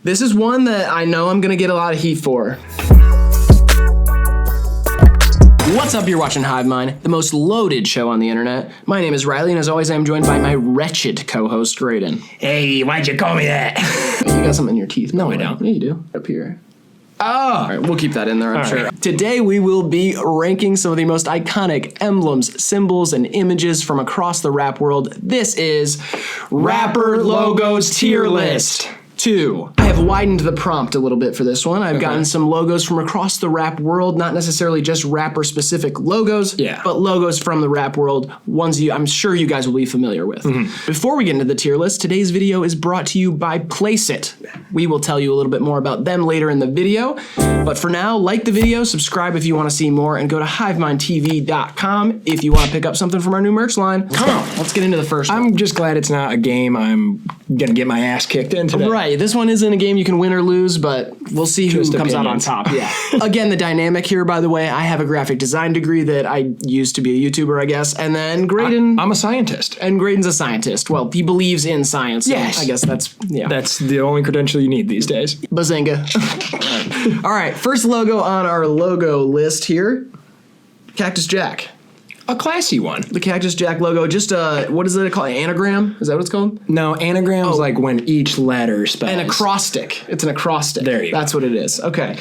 This is one that I know I'm gonna get a lot of heat for. What's up? You're watching HIVEMIND, the most loaded show on the internet. My name is Riley, and as always, I'm joined by my wretched co-host, Graydon. Hey, why'd you call me that? You got something in your teeth. No, I don't. Yeah, you do. Up here. Oh! All right, we'll keep that in there, I'm sure. Right. Today, we will be ranking some of the most iconic emblems, symbols, and images from across the rap world. This is Rapper Logos Tier List 2. I have widened the prompt a little bit for this one. I've gotten some logos from across the rap world, not necessarily just rapper-specific logos, but logos from the rap world, ones I'm sure you guys will be familiar with. Before we get into the tier list, today's video is brought to you by Placeit. We will tell you a little bit more about them later in the video, but for now, like the video, subscribe if you want to see more, and go to HIVEMINDTV.com if you want to pick up something from our new merch line. Come on, let's get into the first one. I'm just glad it's not a game I'm gonna get my ass kicked in today. Right, this one isn't a game you can win or lose, but we'll see who comes out on top. Yeah. Again, the dynamic here, by the way, I have a graphic design degree that I used to be a YouTuber, I guess, and then Graydon... I'm a scientist. And Graydon's a scientist. Well, he believes in science. Yes. So I guess that's, yeah. That's the only credential you need these days. Bazinga. All right, first logo on our logo list here, Cactus Jack. A classy one. The Cactus Jack logo, just what is it called? Anagram? Is that what it's called? No, anagram is like when each letter spells. An acrostic. It's an acrostic. There you go. That's what it is. Okay.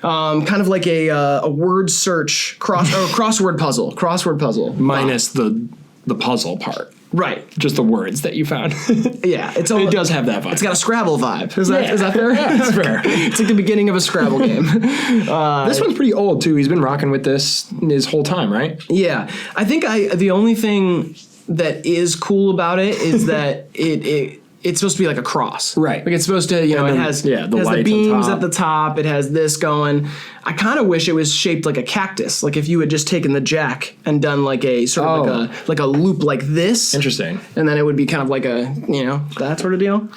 Kind of like a word search crossword puzzle. Crossword puzzle. Minus the puzzle part. Right. Just the words that you found. Yeah. It does have that vibe. It's got a Scrabble vibe. Is that fair? Yeah, that's fair. It's like the beginning of a Scrabble game. This one's pretty old, too. He's been rocking with this his whole time, right? Yeah. I think the only thing that is cool about it is that it's supposed to be like a cross. Right. Like it's supposed to, it has the beams at the top. It has this going. I kind of wish it was shaped like a cactus. Like if you had just taken the jack and done like a sort of like a loop like this. Interesting. And then it would be kind of like a, that sort of deal.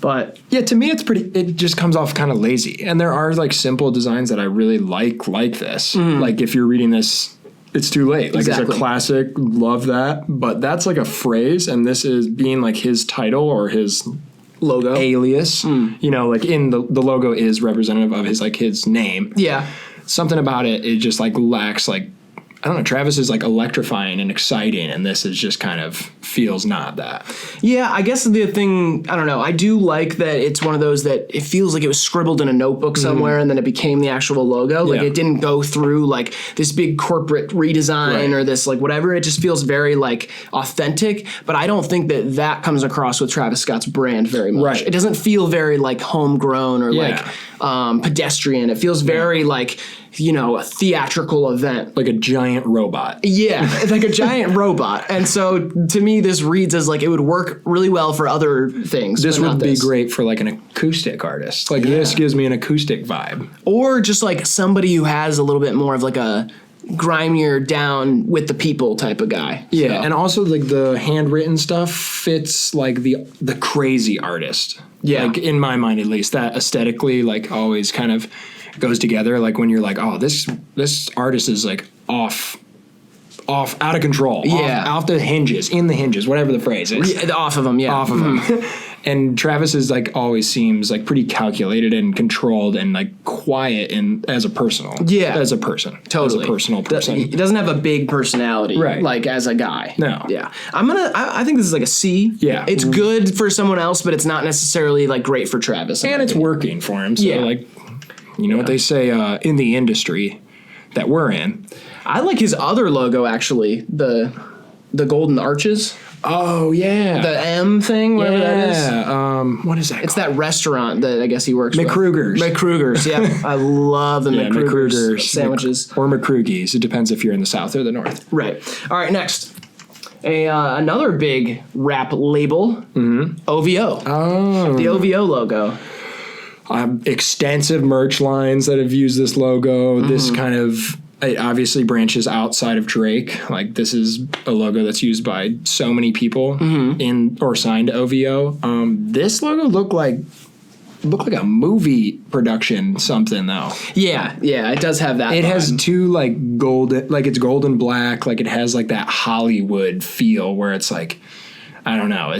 But yeah, to me, it just comes off kind of lazy. And there are like simple designs that I really like this. Like if you're reading this, it's too late. Like it's a classic, love that. But that's like a phrase, and this is being like his title or his logo alias. Like in the logo is representative of his name. Yeah. Something about it just like lacks like, I don't know, Travis is like electrifying and exciting, and this is just kind of feels not that. Yeah, I guess the thing, I don't know, I do like that it's one of those that it feels like it was scribbled in a notebook somewhere and then it became the actual logo. Like it didn't go through like this big corporate redesign or this like whatever. It just feels very like authentic, but I don't think that comes across with Travis Scott's brand very much. Right. It doesn't feel very like homegrown or like pedestrian. It feels very like, a theatrical event. Like a giant robot. Yeah, it's like a giant robot. And so to me, this reads as like it would work really well for other things. This would be great for like an acoustic artist. Like this gives me an acoustic vibe. Or just like somebody who has a little bit more of like a grimier down with the people type of guy. Yeah, and also like the handwritten stuff fits like the crazy artist. Yeah. Like in my mind at least, that aesthetically like always kind of goes together. Like when you're like, oh, this artist is like off out of control. Off the hinges, in the hinges, whatever the phrase is. Off of them, yeah. Off of them. And Travis is like always seems like pretty calculated and controlled and like quiet as a person. Totally. As a personal person. He doesn't have a big personality, right? Like as a guy. No. Yeah. I think this is like a C. Yeah. It's good for someone else, but it's not necessarily like great for Travis. And it's working for him. So like, what they say in the industry that we're in. I like his other logo actually, the golden arches. Oh yeah, the M thing, whatever that is. What is that? It's that restaurant that I guess he works McKruger's. with. McKruger's, yeah. I love the McKruger's sandwiches. Or McKrugies. It depends if you're in the South or the North. Right. All right, next. Another big rap label, OVO. Oh. The OVO logo. Extensive merch lines that have used this logo. This kind of... It obviously branches outside of Drake. Like this is a logo that's used by so many people in or signed to OVO. This logo looked like a movie production something though. Yeah, it does have that. It has two like golden, like it's golden black. Like it has like that Hollywood feel where it's like, I don't know,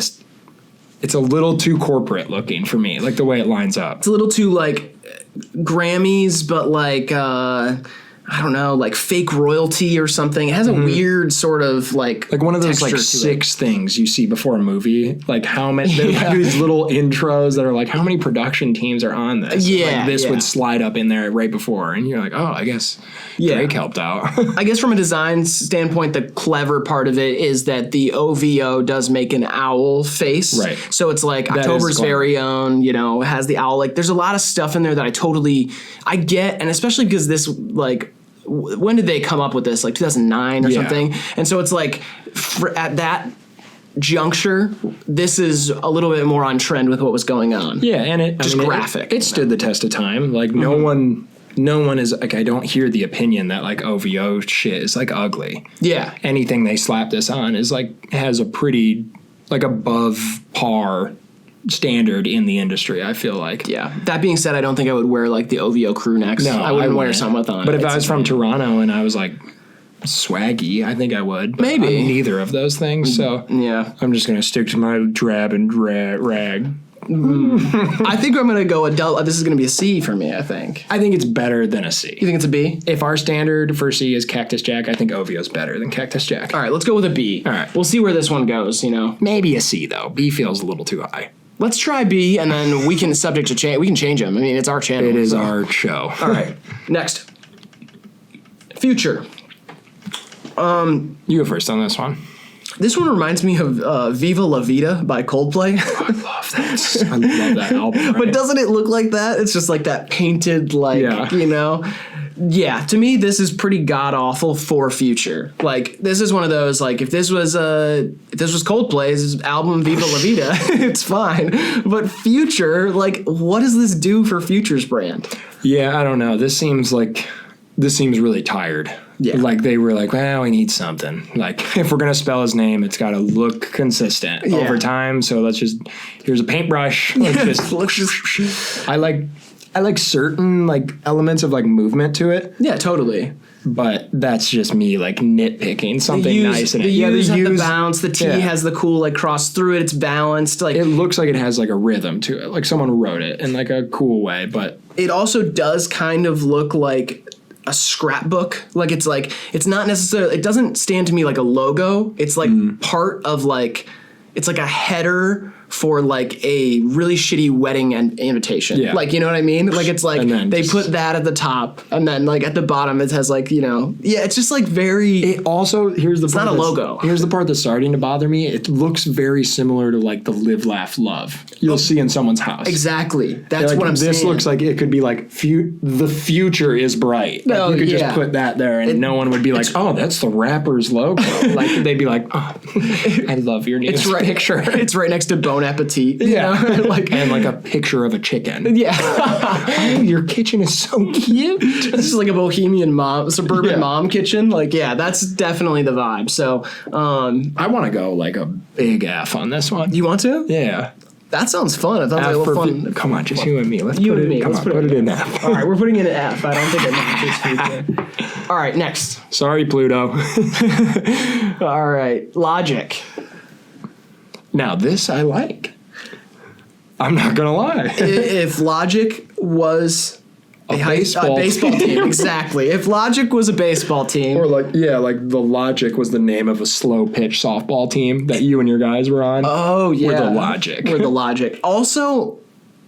it's a little too corporate looking for me, like the way it lines up. It's a little too like Grammys, but like I don't know, like fake royalty or something. It has a weird sort of like one of those like texture to 6 things you see before a movie. Like how many like these little intros that are like how many production teams are on this? Yeah, like this would slide up in there right before, and you're like, oh, I guess Drake helped out. I guess from a design standpoint, the clever part of it is that the OVO does make an owl face. Right. So it's like October's very own, you know, has the owl. Like there's a lot of stuff in there that I get, and especially because this like. When did they come up with this? Like 2009 or something? And so it's like at that juncture, this is a little bit more on trend with what was going on. Yeah, and it just graphic. It stood the test of time. Like no one is like, I don't hear the opinion that like OVO shit is like ugly. Yeah. Anything they slap this on is like has a pretty like above par standard in the industry, I feel like. Yeah. That being said, I don't think I would wear like the OVO crew necks. No, I wouldn't wear some with on. But if I was from Toronto and I was like swaggy, I think I would. But maybe. I'm neither of those things, so yeah. I'm just gonna stick to my drab and rag. I think I'm gonna go adult. This is gonna be a C for me. I think it's better than a C. You think it's a B? If our standard for C is Cactus Jack, I think OVO is better than Cactus Jack. All right, let's go with a B. All right, we'll see where this one goes. You know, maybe a C though. B feels a little too high. Let's try B, and then we can subject to change. We can change them. I mean, it's our channel. It is our show. All right, next. Future. You go first on this one. This one reminds me of Viva La Vida by Coldplay. Oh, I love that. I love that album. Right? But doesn't it look like that? It's just like that painted, like, you know? Yeah, to me, this is pretty god-awful for Future. Like, this is one of those, like, if this was Coldplay's album Viva La Vida, it's fine. But Future, like, what does this do for Future's brand? Yeah, I don't know. This seems really tired. Yeah. Like they were like, well, we need something. Like if we're going to spell his name, it's got to look consistent over time. So here's a paintbrush. I like certain like elements of like movement to it. Yeah, totally. But that's just me like nitpicking something nice in it. The U's have the bounce. The T has the cool like cross through it. It's balanced. Like it looks like it has like a rhythm to it. Like someone wrote it in like a cool way. But it also does kind of look like a scrapbook. Like it's not necessarily. It doesn't stand to me like a logo. It's like part of like it's like a header for like a really shitty wedding and invitation. Yeah. Like, you know what I mean? Like it's like they put that at the top and then like at the bottom it has like, you know, it's just like very. It also, it's not a logo. Here's the part that's starting to bother me. It looks very similar to like the Live, Laugh, Love you'll see in someone's house. Exactly. That's like, what I'm saying. This looks like it could be like the future is bright. Like, you could just put that there and no one would be like, oh, that's the rapper's logo. Like they'd be like, oh, I love your new picture. It's right next to Bon Appetit. Yeah. Like, and like a picture of a chicken. Yeah. Oh, your kitchen is so cute. This is like a bohemian suburban mom kitchen. Like, yeah, that's definitely the vibe. So I want to go like a big F on this one. You want to? Yeah. That sounds fun. It sounds like a little fun. Come on, just you and me. Let's put it in F. All right, we're putting it in F. I don't think it matches Future. All right, next. Sorry, Pluto. All right, Logic. Now, this I like. I'm not going to lie. If Logic was a baseball team, exactly. If Logic was a baseball team. Or like the Logic was the name of a slow pitch softball team that you and your guys were on. Oh, yeah. We're the Logic. We're the Logic. Also,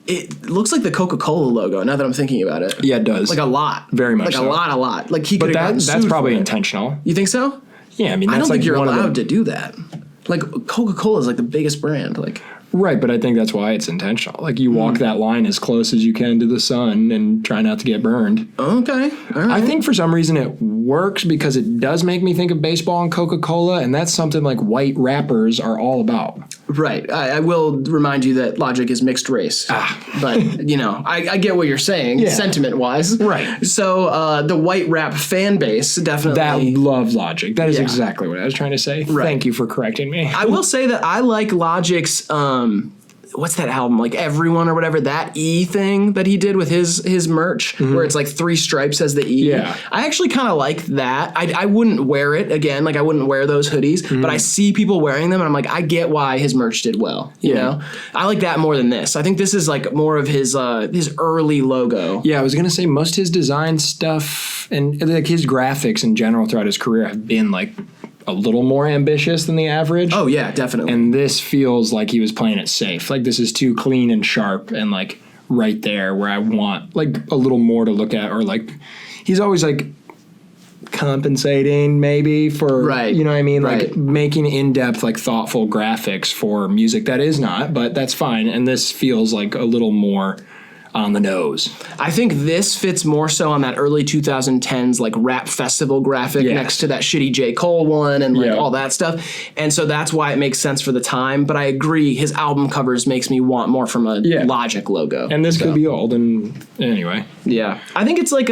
it looks like the Coca-Cola logo now that I'm thinking about it. Yeah, it does. Like a lot. Very much like so. a lot. Like he could have that's probably intentional. You think so? Yeah, I mean, I that's don't think like you're allowed to do that. Like Coca-Cola is like the biggest brand. Like right, but I think that's why it's intentional. Like you walk that line as close as you can to the sun and try not to get burned. Okay, all right. I think for some reason it works because it does make me think of baseball and Coca-Cola, and that's something like white rappers are all about. Right. I will remind you that Logic is mixed race. But, you know, I get what you're saying, sentiment-wise. Right. So the white rap fan base definitely... That love Logic. That is exactly what I was trying to say. Right. Thank you for correcting me. I will say that I like Logic's what's that album? Like Everyone or whatever, that E thing that he did with his merch, where it's like 3 stripes as the E. Yeah. I actually kind of like that. I wouldn't wear it again. Like I wouldn't wear those hoodies, but I see people wearing them and I'm like, I get why his merch did well. You know, I like that more than this. I think this is like more of his early logo. Yeah, I was gonna say most of his design stuff and like his graphics in general throughout his career have been like a little more ambitious than the average. Oh yeah, definitely. And this feels like he was playing it safe. Like this is too clean and sharp and like right there where I want like a little more to look at, or like he's always like compensating maybe for, right, you know what I mean? Right. Like making in-depth, like thoughtful graphics for music that is not, but that's fine. And this feels like a little more on the nose. I think this fits more so on that early 2010s like rap festival graphic next to that shitty J. Cole one and like all that stuff. And so that's why it makes sense for the time. But I agree, his album covers makes me want more from a Logic logo. And this could be old, and anyway. Yeah. I think it's like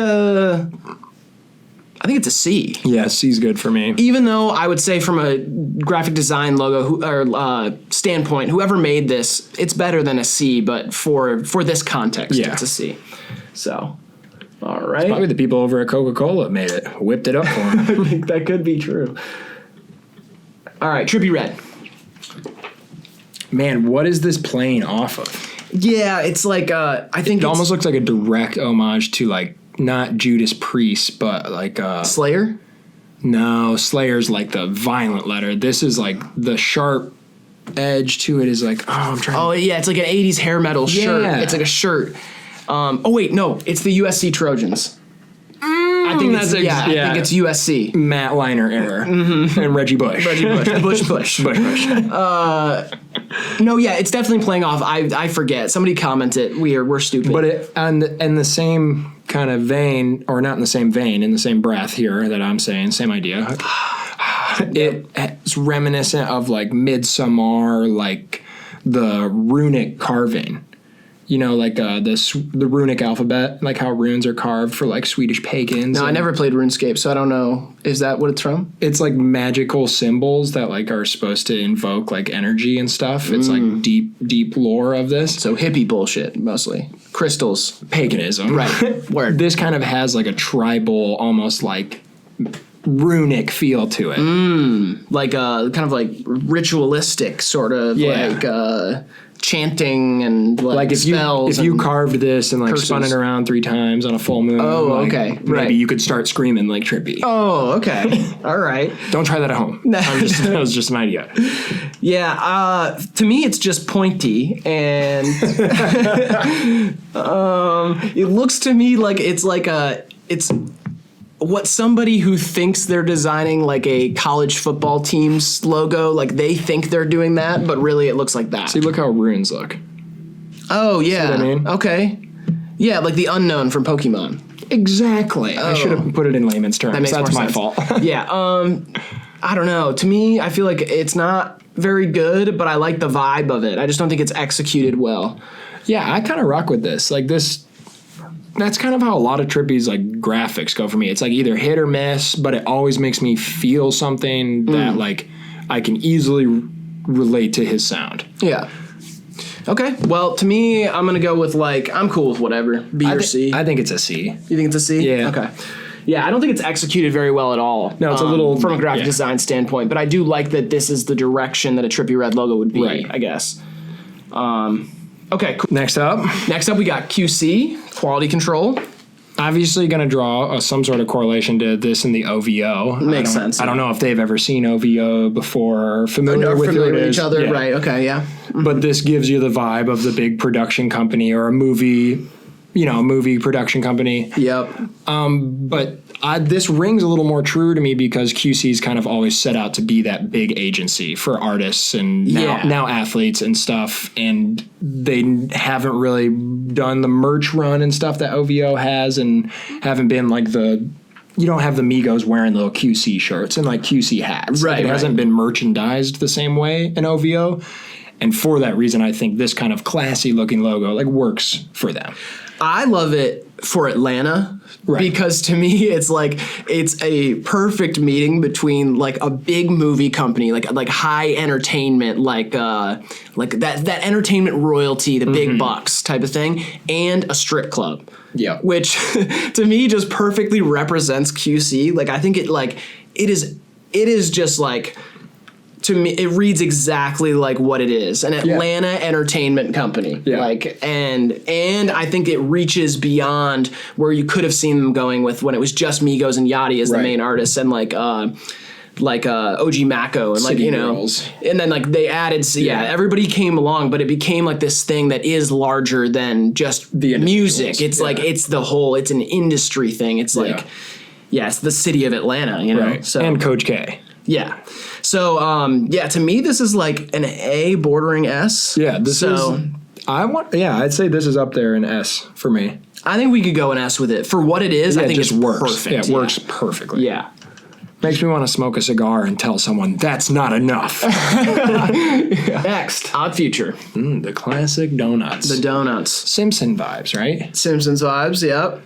I think it's a C. Yeah, C's good for me. Even though I would say from a graphic design logo or standpoint, whoever made this, it's better than a C, but for this context, it's a C. So, all right. It's probably the people over at Coca-Cola made it, whipped it up for him. I think that could be true. All right, Trippie Redd. Man, what is this playing off of? Yeah, it's like, I think it almost looks like a direct homage to like, not Judas Priest, but like Slayer? No, Slayer's like the violent letter. This is like the sharp edge to it is like, yeah, it's like an 80s hair metal shirt. It's like a shirt. Oh wait, no, it's the USC Trojans. I think I think it's USC. Matt Liner era. And Reggie Bush. Bush. No, yeah, it's definitely playing off. I forget. Somebody commented we're stupid. But in the same kind of vein, or not in the same vein, in the same breath here that I'm saying, same idea. It's reminiscent of like Midsommar, like the runic carving. You know, like the runic alphabet, like how runes are carved for like Swedish pagans. No, I never played RuneScape, so I don't know. Is that what it's from? It's like magical symbols that like are supposed to invoke like energy and stuff. It's like deep lore of this. So hippie bullshit, mostly. Crystals. Paganism. Right. Word. This kind of has like a tribal, almost like runic feel to it. Like kind of like ritualistic sort of like chanting and like spells. If you carved this and like curses. spun it around 3 times on a full moon, maybe you could start screaming like Trippie. Oh, okay. All right. Don't try that at home. That was just an idea. Yeah, to me it's just pointy, and it looks to me like it's what somebody who thinks they're designing like a college football team's logo, like they think they're doing that, but really it looks like that. See, look how runes look. Oh, yeah. See what I mean? Okay. Yeah, like the unknown from Pokemon. Exactly. I should have put it in layman's terms. That's my fault. Yeah. I don't know. To me, I feel like it's not very good, but I like the vibe of it. I just don't think it's executed well. Yeah, I kind of rock with this. Like this. That's kind of how a lot of Trippie's like graphics go for me. It's like either hit or miss, but it always makes me feel something that like I can easily relate to his sound. Yeah. Okay. Well, to me, I'm gonna go with like I'm cool with whatever. B or C. I think it's a C. You think it's a C? Yeah. Okay. Yeah, I don't think it's executed very well at all. No, it's a little from a graphic design standpoint, but I do like that this is the direction that a Trippie Redd logo would be. Right. I guess. Okay, cool. Next up, we got QC, quality control. Obviously going to draw some sort of correlation to this in the OVO. Makes sense. I don't know if they've ever seen OVO before or familiar with each other. Yeah. Right, okay, yeah. But this gives you the vibe of the big production company or a movie production company. Yep. But this rings a little more true to me because QC's kind of always set out to be that big agency for artists and now athletes and stuff. And they haven't really done the merch run and stuff that OVO has and haven't been like you don't have the Migos wearing little QC shirts and like QC hats. Right. Like it hasn't been merchandised the same way in OVO. And for that reason, I think this kind of classy looking logo like works for them. I love it for Atlanta. Right. Because to me, it's like it's a perfect meeting between like a big movie company, like high entertainment, like that entertainment royalty, the big bucks type of thing, and a strip club. Yeah, which to me just perfectly represents QC. Like I think it is just like. To me, it reads exactly like what it is, an Atlanta entertainment company. Yeah. Like, and I think it reaches beyond where you could have seen them going with when it was just Migos and Yachty as the main artists, and like OG Mako and like, you know, Girls. And then like they added, everybody came along, but it became like this thing that is larger than just the music. It's like, it's an industry thing. It's like, it's the city of Atlanta, you know? Right. So, and Coach K. Yeah. So, to me, this is like an A bordering S. Yeah. I'd say this is up there in S for me. I think we could go an S with it. For what it is, I think it just works. Perfect. Yeah, it works perfectly. Yeah. Makes me want to smoke a cigar and tell someone that's not enough. Next, Odd Future. The classic donuts. The donuts. Simpson vibes, right? Simpsons vibes, yep.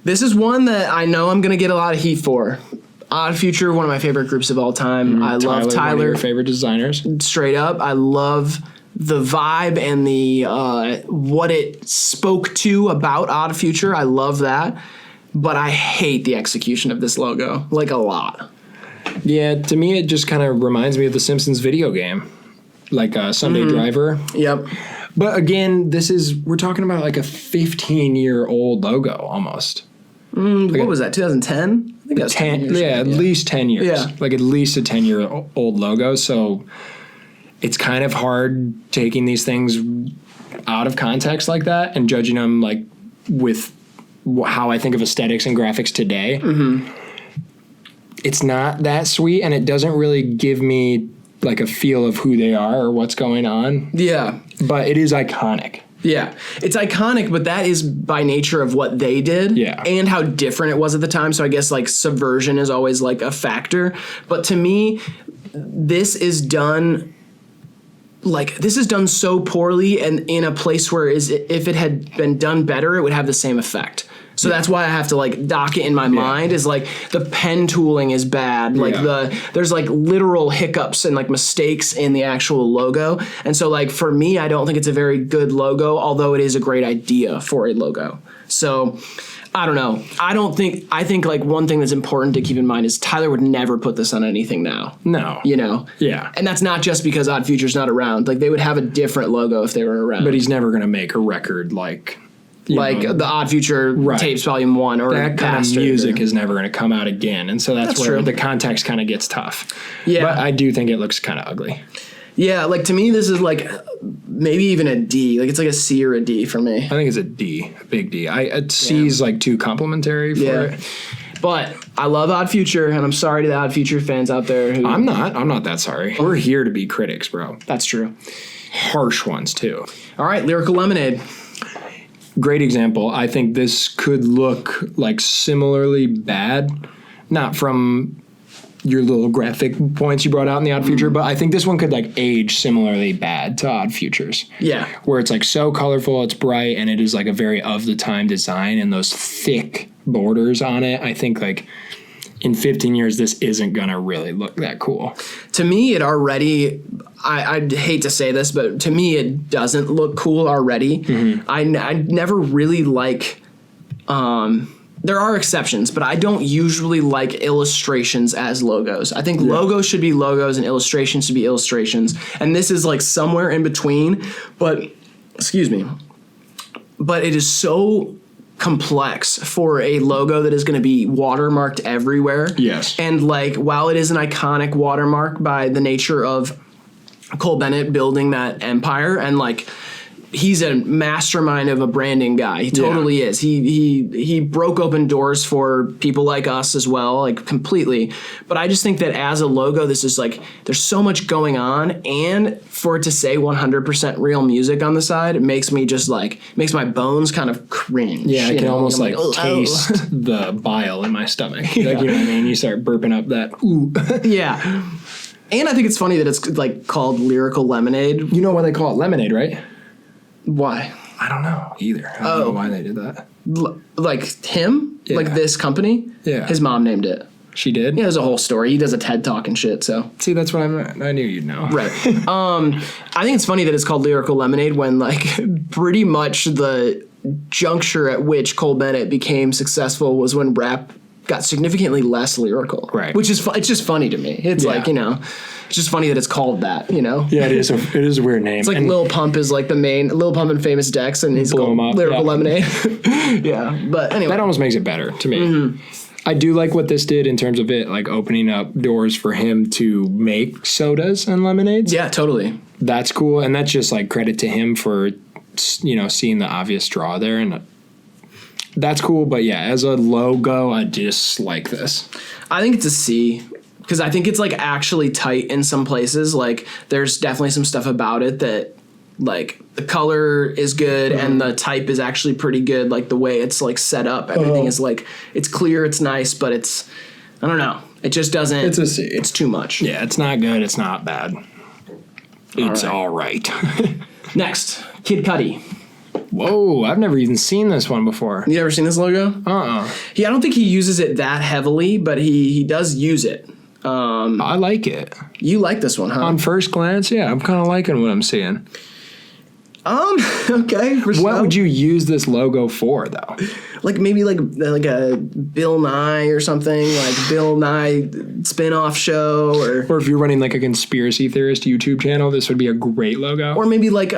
This is one that I know I'm going to get a lot of heat for. Odd Future, one of my favorite groups of all time. I love Tyler. One of your favorite designers. Straight up. I love the vibe and the what it spoke to about Odd Future. I love that. But I hate the execution of this logo, like a lot. Yeah, to me it just kind of reminds me of the Simpsons video game. Like Sunday Driver. Yep. But again, we're talking about like a 15-year-old logo almost. What was that, 2010? I think that was 10 years ago. At least 10 years. Yeah. Like at least a 10-year-old logo. So it's kind of hard taking these things out of context like that and judging them like with how I think of aesthetics and graphics today. It's not that sweet, and it doesn't really give me like a feel of who they are or what's going on. Yeah. But it is iconic. Yeah, it's iconic, but that is by nature of what they did and how different it was at the time. So I guess like subversion is always like a factor. But to me, this is done so poorly and in a place where if it had been done better, it would have the same effect. So that's why I have to like dock it in my mind is like the pen tooling is bad. Like there's like literal hiccups and like mistakes in the actual logo. And so like for me, I don't think it's a very good logo, although it is a great idea for a logo. So I don't know. I think like one thing that's important to keep in mind is Tyler would never put this on anything now. No. You know? Yeah. And that's not just because Odd Future's not around. Like they would have a different logo if they were around. But he's never going to make a record like... the Odd Future tapes volume 1 or that kind of music is never going to come out again, and so that's where true. The context kind of gets tough. Yeah, but I do think it looks kind of ugly. Yeah, like to me this is like maybe even a D. Like it's like a C or a D for me. I think it's a D, a big D. C's like too complimentary for it. But I love Odd Future, and I'm sorry to the Odd Future fans out there. I'm not that sorry. We're here to be critics, bro. That's true. Harsh ones too. All right, Lyrical Lemonade. Great example. I think this could look like similarly bad, not from your little graphic points you brought out in the Odd Future, but I think this one could like age similarly bad to Odd Futures. Yeah. Where it's like so colorful, it's bright, and it is like a very of the time design and those thick borders on it. I think like in 15 years, this isn't going to really look that cool. To me, it already, I'd hate to say this, but to me, it doesn't look cool already. I never really like, there are exceptions, but I don't usually like illustrations as logos. I think logos should be logos and illustrations should be illustrations. And this is like somewhere in between, but it is so complex for a logo that is going to be watermarked everywhere. Yes. And like while it is an iconic watermark by the nature of Cole Bennett building that empire, and like he's a mastermind of a branding guy. He totally is. He broke open doors for people like us as well, like completely. But I just think that as a logo, this is like, there's so much going on, and for it to say 100% real music on the side, it makes me just like, makes my bones kind of cringe. Yeah, I can almost like taste the bile in my stomach. Like, you know what I mean? You start burping up that ooh. Yeah. And I think it's funny that it's like called Lyrical Lemonade. You know why they call it lemonade, right? Why? I don't know either. I don't know why they did that. Like him? Yeah. Like this company? Yeah. His mom named it. She did? Yeah, there's a whole story. He does a TED Talk and shit, so. See, that's what I knew you'd know. Right. I think it's funny that it's called Lyrical Lemonade when, like, pretty much the juncture at which Cole Bennett became successful was when rap got significantly less lyrical. Right. Which is, it's just funny to me. It's like, you know, it's just funny that it's called that, you know? Yeah, it is a weird name. It's like Lil Pump is like the main, Lil Pump and Famous Dex, and he's called Lyrical Lemonade. Yeah, but anyway. That almost makes it better to me. I do like what this did in terms of it, like opening up doors for him to make sodas and lemonades. Yeah, totally. That's cool, and that's just like credit to him for, you know, seeing the obvious draw there, and that's cool. But yeah, as a logo, I dislike this. I think it's a C. Because I think it's like actually tight in some places. Like there's definitely some stuff about it that like the color is good and the type is actually pretty good. Like the way it's like set up, everything is like, it's clear, it's nice, but it's, I don't know. It just doesn't. It's a C. It's too much. Yeah, it's not good. It's not bad. It's all right. Next, Kid Cudi. Whoa, I've never even seen this one before. You ever seen this logo? Yeah, I don't think he uses it that heavily, but he does use it. I like it. You like this one, huh? On first glance, yeah, I'm kind of liking what I'm seeing. Okay. What would you use this logo for, though? Like maybe like a Bill Nye or something, like Bill Nye spin-off show, or if you're running like a conspiracy theorist YouTube channel, this would be a great logo. Or maybe like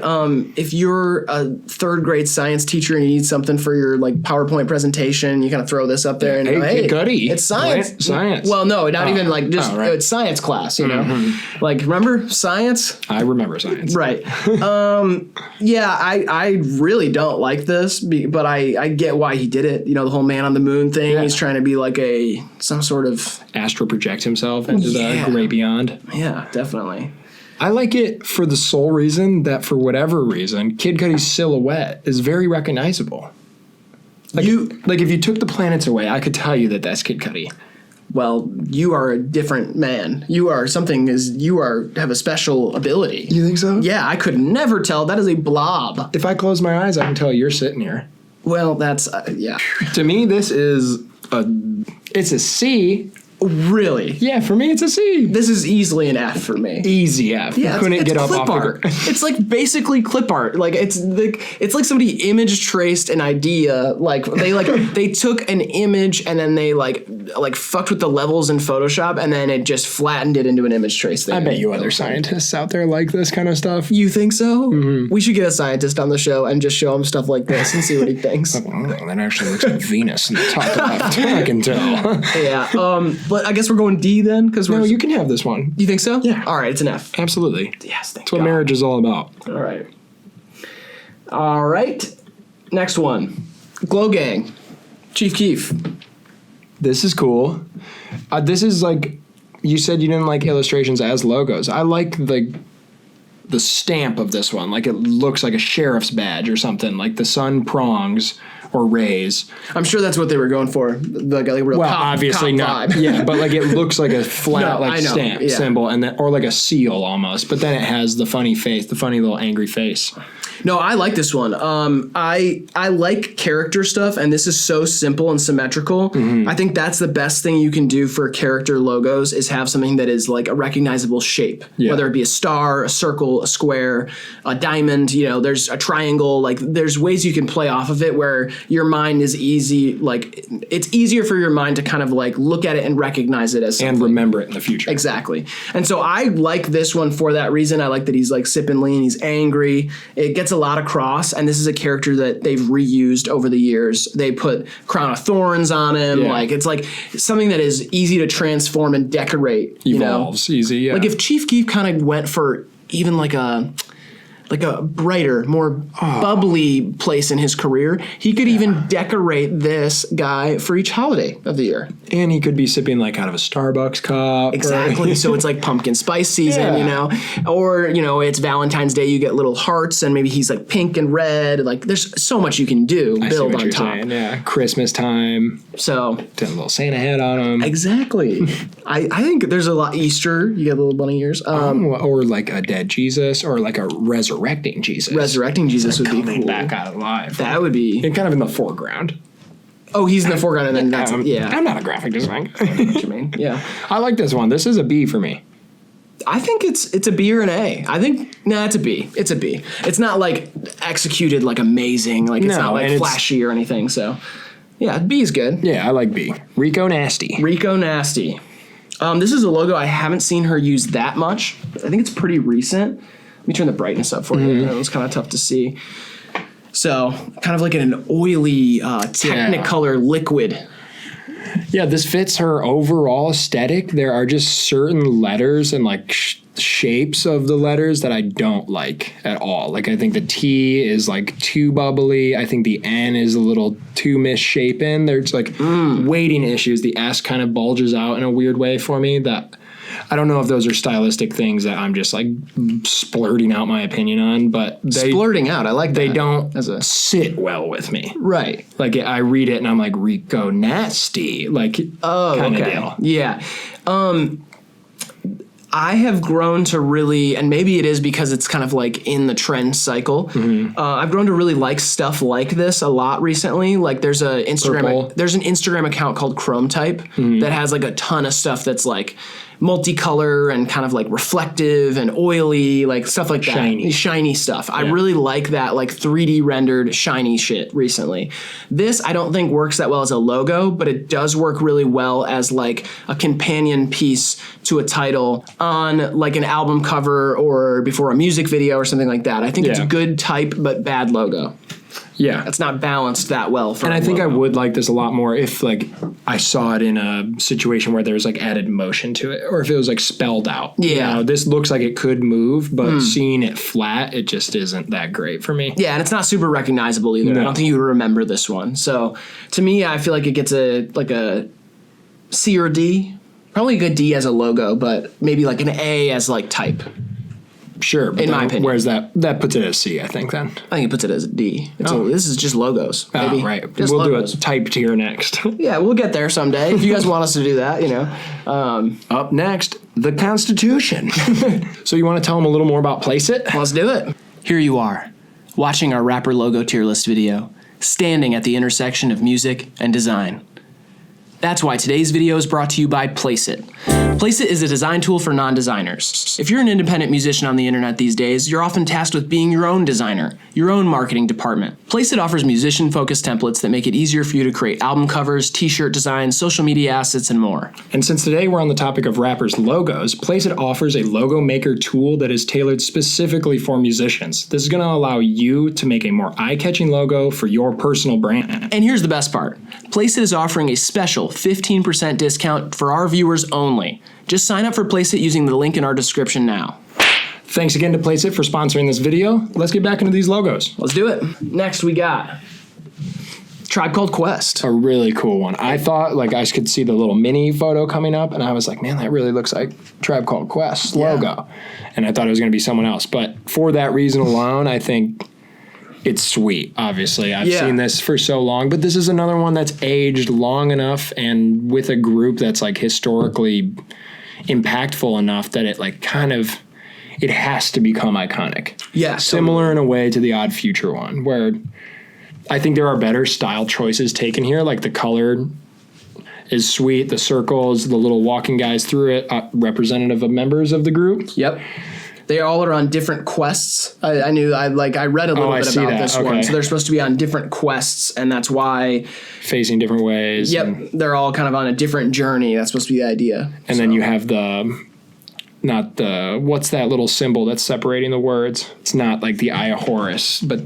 if you're a third grade science teacher and you need something for your like PowerPoint presentation, you kind of throw this up there and hey, Cudi, it's science. Science. Well, no, not even like just it's science class, you know. Like remember science? I remember science. Right. Yeah, I really don't like this, but I get why he did it. You know, the whole man on the moon thing. Yeah. He's trying to be like some sort of astral project himself into the great beyond. Yeah, definitely. I like it for the sole reason that for whatever reason, Kid Cudi's silhouette is very recognizable. Like if you took the planets away, I could tell you that that's Kid Cudi. Well, you are a different man. You have a special ability. You think so? Yeah, I could never tell. That is a blob. If I close my eyes, I can tell you're sitting here. Well, that's, yeah. To me, this is it's a C. Really? Yeah, for me, it's a C. This is easily an F for me. Easy F. Yeah, couldn't get up clip off art. the It's like basically clip art. Like it's like somebody image traced an idea. Like they took an image and then they like fucked with the levels in Photoshop and then it just flattened it into an image trace thing. I bet you other scientists out there like this kind of stuff. You think so? Mm-hmm. We should get a scientist on the show and just show him stuff like this and see what he thinks. That actually looks like Venus in the top left. I can tell. Yeah. But I guess we're going D then, because no, you can have this one. You think so? Yeah. All right, it's an F. Absolutely. Yes, thank That's what marriage is all about. All right. Next one, Glow Gang, Chief Keef. This is cool. This is like you said you didn't like illustrations as logos. I like the stamp of this one. Like it looks like a sheriff's badge or something. Like the sun prongs or rays. I'm sure that's what they were going for. Like a real obviously not. Vibe. Yeah, but like it looks like a flat stamp symbol, and then or like a seal almost. But then it has the funny face, the funny little angry face. No, I like this one. I like character stuff, and this is so simple and symmetrical. Mm-hmm. I think that's the best thing you can do for character logos is have something that is like a recognizable shape, whether it be a star, a circle, a square, a diamond. You know, there's a triangle. Like there's ways you can play off of it where your mind is easy. Like it's easier for your mind to kind of like look at it and recognize it as something. And remember it in the future. Exactly. And so I like this one for that reason. I like that he's like sipping lean. He's angry. It gets a lot across, and this is a character that they've reused over the years. They put crown of thorns on him. Yeah. Like it's like something that is easy to transform and decorate. Evolves easy. Yeah. Like if Chief Keef kind of went for even like a like a brighter, more bubbly place in his career. He could even decorate this guy for each holiday of the year. And he could be sipping like out of a Starbucks cup. Exactly. So it's like pumpkin spice season, you know, or, you know, it's Valentine's Day. You get little hearts and maybe he's like pink and red. Like there's so much you can do, build on top. Saying. Yeah. Christmas time. So get a little Santa hat on him. Exactly. I think there's a lot. Easter, you get little bunny ears. Or like a dead Jesus or like a resurrecting Jesus. Resurrecting Jesus would be cool. Back out alive. That would be. And kind of in the foreground. Oh, he's in the foreground, and then that's I'm not a graphic designer. I know what you mean? Yeah, I like this one. This is a B for me. I think it's a B or an A. I think it's a B. It's a B. It's not like executed like amazing. Like it's not like flashy or anything. So yeah, B is good. Yeah, I like B. Rico Nasty. Rico Nasty. This is a logo I haven't seen her use that much. I think it's pretty recent. Let me turn the brightness up for you. It was kind of tough to see. So, kind of like an oily Technicolor liquid. Yeah, this fits her overall aesthetic. There are just certain letters and like shapes of the letters that I don't like at all. Like I think the T is like too bubbly. I think the N is a little too misshapen. There's like weighting issues. The S kind of bulges out in a weird way for me that I don't know if those are stylistic things that I'm just like splurting out my opinion on, but splurting out. I like that. They don't sit well with me. Right. Like I read it and I'm like Rico Nasty, like kind of deal. Yeah. I have grown to really, and maybe it is because it's kind of like in the trend cycle. I've grown to really like stuff like this a lot recently. Like there's an Instagram account called Chrome Type that has like a ton of stuff that's like multicolor and kind of like reflective and oily, like stuff like that. Shiny stuff. Yeah. I really like that like 3D rendered shiny shit recently. This I don't think works that well as a logo, but it does work really well as like a companion piece to a title on like an album cover or before a music video or something like that. I think it's a good type but bad logo. Yeah. It's not balanced that well for And I think I would like this a lot more if like I saw it in a situation where there's like added motion to it or if it was like spelled out. Yeah. You know, this looks like it could move, but seeing it flat, it just isn't that great for me. Yeah, and it's not super recognizable either. No. I don't think you would remember this one. So to me, I feel like it gets a C or D. Probably a good D as a logo, but maybe like an A as like type. Sure, but in my opinion. Where's that? That puts it as C, I think, then. I think it puts it as a D. This is just logos, maybe. Oh, right. Just we'll logos. do a type tier next. Yeah, we'll get there someday. If you guys want us to do that, you know. Up next, the Constitution. So you want to tell them a little more about Place It? Let's do it. Here you are, watching our rapper logo tier list video, standing at the intersection of music and design. That's why today's video is brought to you by Place It. Place It is a design tool for non-designers. If you're an independent musician on the internet these days, you're often tasked with being your own designer, your own marketing department. Place It offers musician-focused templates that make it easier for you to create album covers, t-shirt designs, social media assets, and more. And since today we're on the topic of rappers' logos, Place It offers a logo maker tool that is tailored specifically for musicians. This is going to allow you to make a more eye-catching logo for your personal brand. And here's the best part. Place It is offering a special 15% discount for our viewers only. Just sign up for Place It using the link in our description now. Thanks again to Place It for sponsoring this video. Let's get back into these logos. Let's do it. Next we got Tribe Called Quest. A really cool one. I thought like I could see the little mini photo coming up and I was like, man, that really looks like Tribe Called Quest's logo. And I thought it was going to be someone else. But for that reason alone, I think it's sweet, obviously. I've seen this for so long, but this is another one that's aged long enough and with a group that's like historically impactful enough that it like kind of, it has to become iconic. Yeah. Similar in a way to the Odd Future one, where I think there are better style choices taken here. Like the color is sweet, the circles, the little walking guys through it, representative of members of the group. Yep. They all are on different quests. I read a little bit about this one. So they're supposed to be on different quests, and that's why facing different ways. Yep, they're all kind of on a different journey. That's supposed to be the idea. And then you have what's that little symbol that's separating the words? It's not like the Eye of Horus, but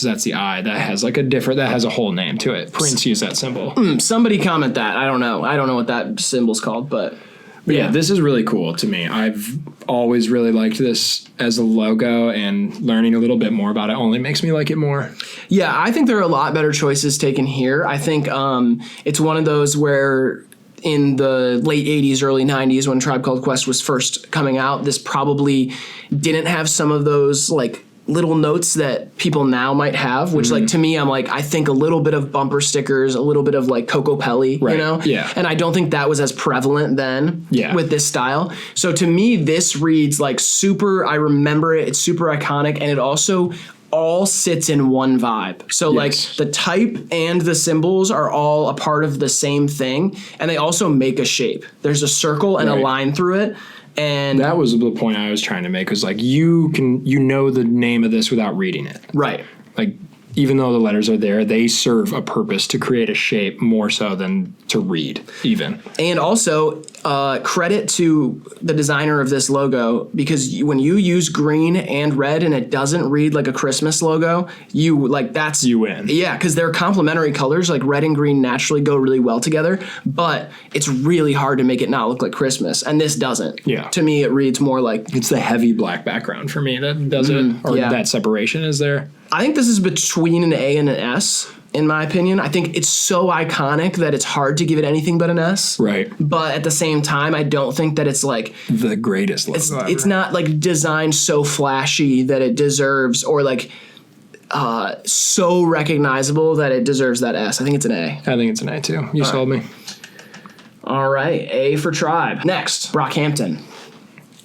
that's the eye that has like that has a whole name to it. Prince used that symbol. Somebody comment that. I don't know what that symbol's called, but But yeah, this is really cool to me. I've always really liked this as a logo, and learning a little bit more about it only makes me like it more. Yeah, I think there are a lot better choices taken here. I think it's one of those where in the late 80s, early 90s, when Tribe Called Quest was first coming out, this probably didn't have some of those like little notes that people now might have, which like to me, I'm like, I think a little bit of bumper stickers, a little bit of like Coco Pelli, you know? Yeah. And I don't think that was as prevalent then with this style. So to me, this reads like super, I remember it, it's super iconic, and it also all sits in one vibe. So like the type and the symbols are all a part of the same thing, and they also make a shape. There's a circle and a line through it. And that was the point I was trying to make, was like you know the name of this without reading it. Right. Like even though the letters are there, they serve a purpose to create a shape more so than to read even. And also credit to the designer of this logo, because when you use green and red and it doesn't read like a Christmas logo, you win. Yeah, because they're complementary colors. Like red and green naturally go really well together, but it's really hard to make it not look like Christmas, and this doesn't. Yeah. To me, it reads more like... It's the heavy black background for me that does it, or that separation is there. I think this is between an A and an S, in my opinion. I think it's so iconic that it's hard to give it anything but an S. Right. But at the same time, I don't think that it's like... the greatest logo ever. It's not like designed so flashy that it deserves, or like so recognizable that it deserves that S. I think it's an A. I think it's an A too. You sold me. All right, A for Tribe. Next, Brockhampton.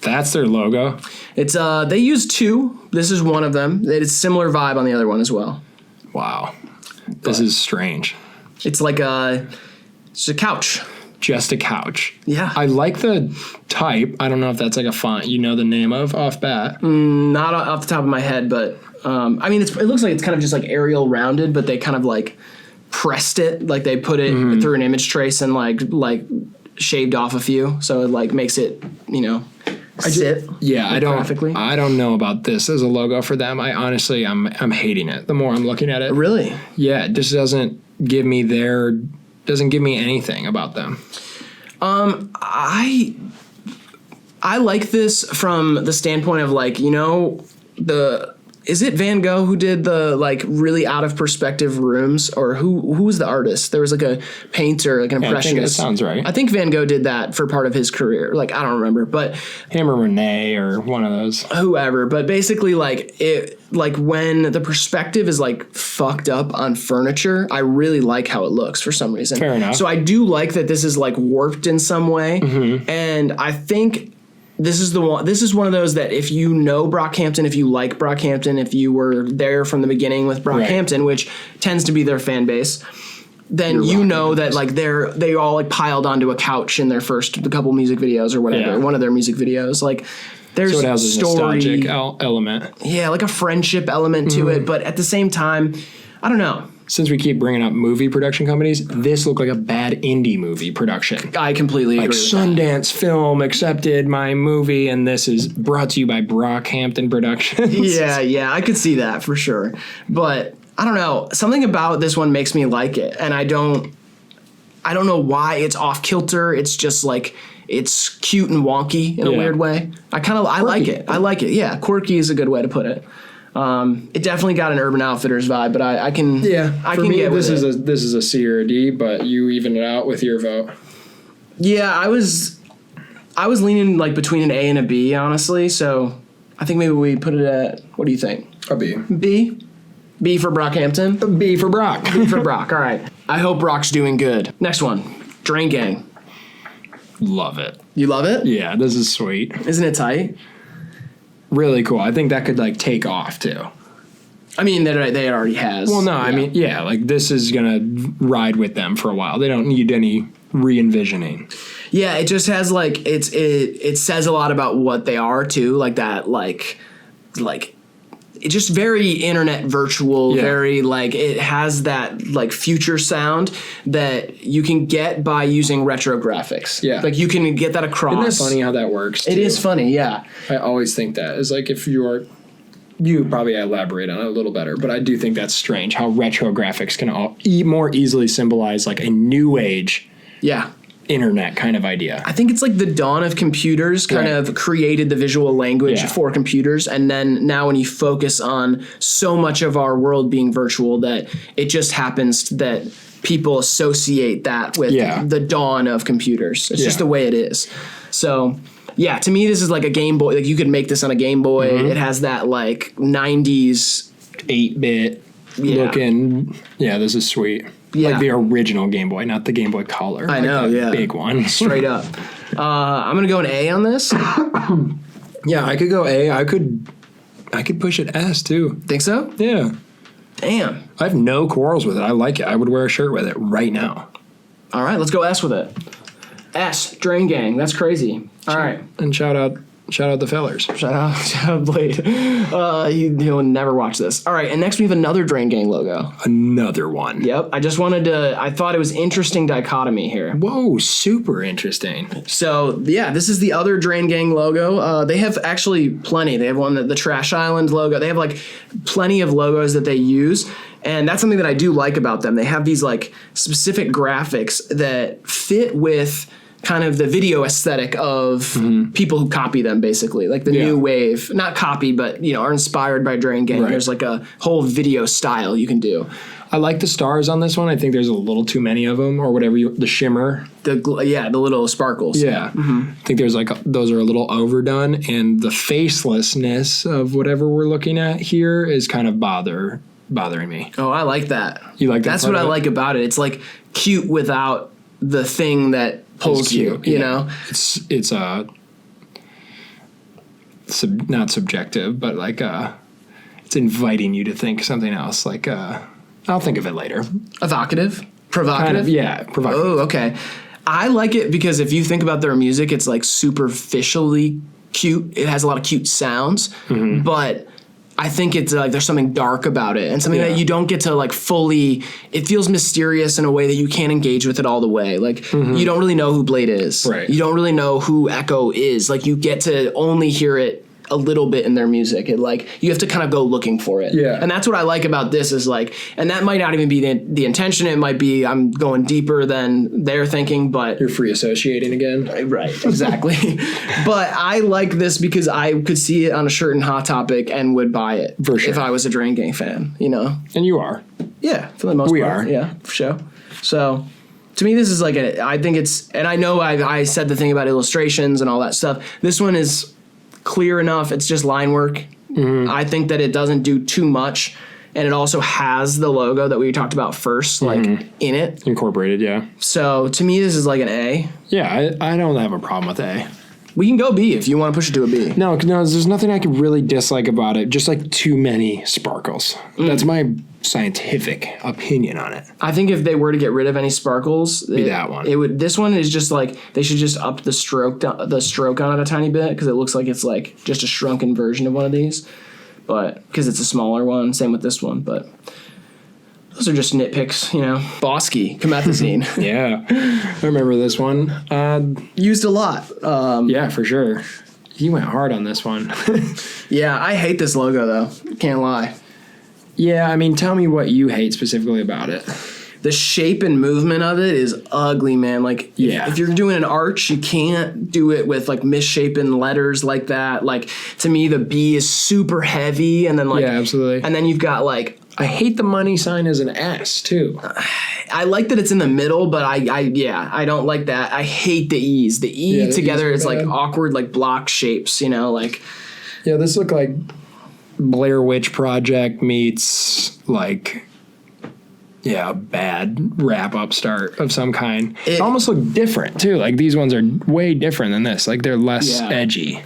That's their logo. It's they use two. This is one of them. It's similar vibe on the other one as well. Wow. This is strange. It's like it's a couch. Just a couch. Yeah. I like the type. I don't know if that's like a font you know the name of off bat. Not off the top of my head, but I mean, it looks like it's kind of just like Arial rounded, but they kind of like pressed it, like they put it through an image trace and like shaved off a few, so it like makes it, you know, sit. I don't know about this as a logo for them. I honestly, I'm hating it. The more I'm looking at it, really, yeah, it just doesn't give me anything about them. I like this from the standpoint of like, you know, is it Van Gogh who did the like really out of perspective rooms, or who was the artist? There was like a painter, like an impressionist. I think that sounds right. I think Van Gogh did that for part of his career. Like, I don't remember, but him or Rene or one of those. Whoever, but basically like it, like when the perspective is like fucked up on furniture, I really like how it looks for some reason. Fair enough. So I do like that this is like warped in some way, and I think this is one of those that if you know Brockhampton, if you like Brockhampton, if you were there from the beginning with Brockhampton, which tends to be their fan base, then you know that like they all like piled onto a couch in their first couple music videos or whatever, one of their music videos. Like there's so it has a nostalgic element. Yeah, like a friendship element to it, but at the same time, I don't know. Since we keep bringing up movie production companies, this looked like a bad indie movie production. I completely agree with Sundance Film accepted my movie, and this is brought to you by Brockhampton Productions. Yeah, I could see that for sure. But I don't know. Something about this one makes me like it, and I don't know why it's off kilter. It's just like it's cute and wonky in a weird way. I like it. I like it. Yeah, quirky is a good way to put it. It definitely got an Urban Outfitters vibe, but I can get with it. This is a C or a D, but you even it out with your vote. Yeah, I was leaning like between an A and a B, honestly. So I think maybe we put it at, what do you think? A B. B for Brockhampton. A B for Brock. B for Brock. All right. I hope Brock's doing good. Next one, Drain Gang. Love it. You love it? Yeah, this is sweet. Isn't it tight? Really cool. I think that could like take off too. I mean, it already has. Well, no, I mean, yeah, like this is gonna ride with them for a while. They don't need any re-envisioning. Yeah, it just has like it says a lot about what they are too, like that, like it's just very internet virtual, very like it has that like future sound that you can get by using retro graphics. Yeah, like you can get that across. Isn't that funny how that works? It is funny, yeah. I always think that is like if you probably elaborate on it a little better, but I do think that's strange how retro graphics can more easily symbolize like a new age internet kind of idea. I think it's like the dawn of computers kind of created the visual language for computers. And then now when you focus on so much of our world being virtual, that it just happens that people associate that with the dawn of computers. It's just the way it is. So yeah, to me, this is like a Game Boy. Like you could make this on a Game Boy. It has that like 90s 8-bit looking. Yeah, this is sweet. Yeah. Like the original Game Boy, not the Game Boy Color. I know, big one. Straight up. I'm going to go an A on this. Yeah, I could go A. I could push it S too. Think so? Yeah. Damn. I have no quarrels with it. I like it. I would wear a shirt with it right now. All right, let's go S with it. S, Drain Gang. That's crazy. All right. And shout out the fellers. Shout out Blade. He'll never watch this. All right, and next we have another Drain Gang logo. Another one. Yep. I thought it was interesting dichotomy here. Whoa, super interesting. So, yeah, this is the other Drain Gang logo. They have actually plenty. They have one, the Trash Island logo. They have, like, plenty of logos that they use. And that's something that I do like about them. They have these, like, specific graphics that fit with kind of the video aesthetic of people who copy them, basically, like the new wave, not copy, but are inspired by Drain Gang. Right. There's like a whole video style you can do. I like the stars on this one. I think there's a little too many of them, or whatever. The shimmer, the little sparkles. Yeah, I think there's like those are a little overdone, and the facelessness of whatever we're looking at here is kind of bothering me. Oh, I like that. You like that? That's what I like about it. It's like cute without the thing that pulls you, you know? It's not subjective, but like it's inviting you to think something else. Like I'll think of it later. Evocative? Provocative? Kind of, provocative. Oh, okay. I like it because if you think about their music, it's like superficially cute. It has a lot of cute sounds, but I think it's like there's something dark about it and something that you don't get to like fully. It feels mysterious in a way that you can't engage with it all the way. Like you don't really know who Blade is. Right. You don't really know who Echo is. Like you get to only hear it a little bit in their music. It like you have to kind of go looking for it. Yeah. And that's what I like about this is like, and that might not even be the intention. It might be I'm going deeper than they're thinking, but you're free associating again. Right. Exactly. But I like this because I could see it on a shirt in Hot Topic and would buy it for sure if I was a Drain Gang fan, And you are. Yeah, for the most part. We are. Yeah, for sure. So to me, this is like I think it's, and I know I said the thing about illustrations and all that stuff. This one is clear enough. It's just line work. I think that it doesn't do too much, and it also has the logo that we talked about first, like in it, incorporated. Yeah. So to me, this is like an A. Yeah, I don't have a problem with A. We can go B if you want to push it to a B. No, there's nothing I can really dislike about it. Just like too many sparkles. That's my scientific opinion on it. I think if they were to get rid of any sparkles, that one. It would. This one is just like they should just up the stroke on it a tiny bit because it looks like it's like just a shrunken version of one of these, but because it's a smaller one. Same with this one, but. Those are just nitpicks, Bosky, Comethazine. Yeah. I remember this one. Used a lot. Yeah, for sure. He went hard on this one. Yeah, I hate this logo, though. Can't lie. Yeah, I mean, tell me what you hate specifically about it. The shape and movement of it is ugly, man. Like, if you're doing an arch, you can't do it with, like, misshapen letters like that. Like, to me, the B is super heavy, and then, like... Yeah, absolutely. And then you've got, like... I hate the money sign as an S, too. I like that it's in the middle, but I don't like that. I hate the E's. The E together is, like, awkward, like, block shapes, like... Yeah, this looked like Blair Witch Project meets, like... Yeah, a bad wrap upstart of some kind. It almost looked different, too. Like, these ones are way different than this. Like, they're less edgy.